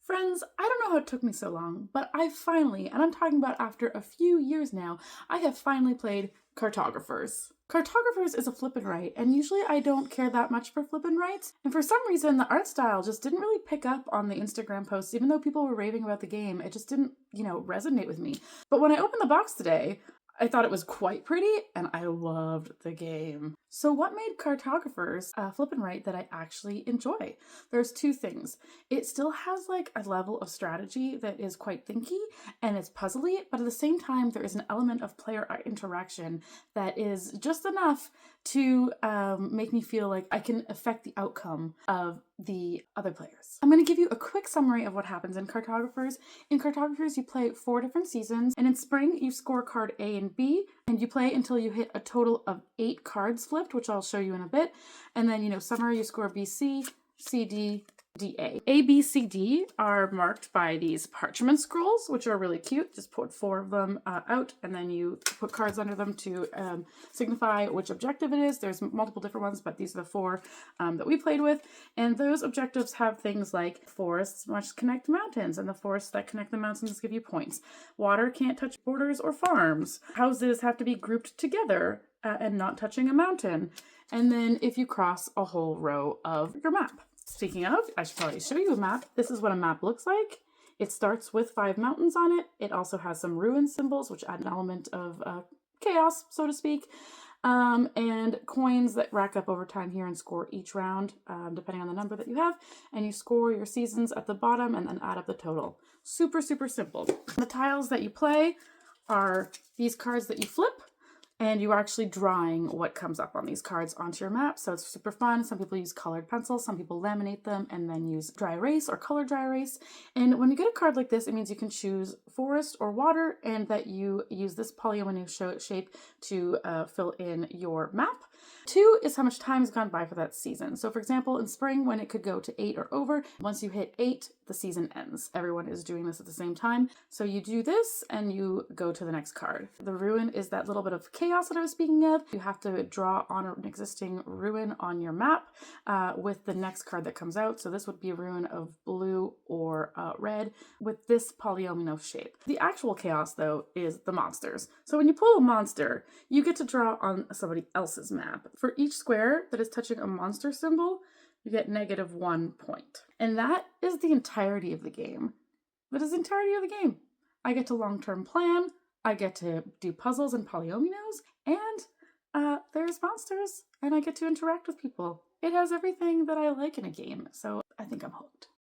Friends, I don't know how it took me so long, but I finally, and I'm talking about after a few years now, I have finally played Cartographers. Cartographers is a flip and write, and usually I don't care that much for flip and writes, and for some reason the art style just didn't really pick up on the Instagram posts. Even though people were raving about the game, it just didn't, resonate with me. But when I opened the box today, I thought it was quite pretty, and I loved the game. So what made Cartographers a flip and write that I actually enjoy? There's two things. It still has like a level of strategy that is quite thinky and it's puzzly, but at the same time there is an element of player interaction that is just enough to make me feel like I can affect the outcome of the other players. I'm going to give you a quick summary of what happens in Cartographers. In Cartographers, you play 4 different seasons, and in spring, you score card A and B, and you play until you hit a total of 8 cards flipped, which I'll show you in a bit. And then, summer, you score B, C, C, D, D, A. A, B, C, D are marked by these parchment scrolls, which are really cute. Just put 4 of them out, and then you put cards under them to signify which objective it is. There's multiple different ones, but these are the 4 that we played with. And those objectives have things like forests must connect mountains, and the forests that connect the mountains give you points. Water can't touch borders or farms. Houses have to be grouped together and not touching a mountain. And then if you cross a whole row of your map. Speaking of, I should probably show you a map. This is what a map looks like. It starts with 5 mountains on it. It also has some ruin symbols, which add an element of chaos, so to speak, and coins that rack up over time here and score each round, depending on the number that you have. And you score your seasons at the bottom and then add up the total. Super, super simple. The tiles that you play are these cards that you flip, and you are actually drawing what comes up on these cards onto your map, so it's super fun. Some people use colored pencils, some people laminate them and then use dry erase or color dry erase. And when you get a card like this, it means you can choose forest or water, and that you use this polyomino shape to fill in your map. 2 is how much time has gone by for that season. So for example, in spring, when it could go to 8 or over, once you hit 8, the season ends. Everyone is doing this at the same time. So you do this and you go to the next card. The ruin is that little bit of chaos that I was speaking of. You have to draw on an existing ruin on your map with the next card that comes out. So this would be a ruin of blue or red with this polyomino shape. The actual chaos, though, is the monsters. So when you pull a monster, you get to draw on somebody else's map. For each square that is touching a monster symbol, you get -1 point. And that is the entirety of the game. That is the entirety of the game. I get to long-term plan, I get to do puzzles and polyominoes, and there's monsters, and I get to interact with people. It has everything that I like in a game, so I think I'm hooked.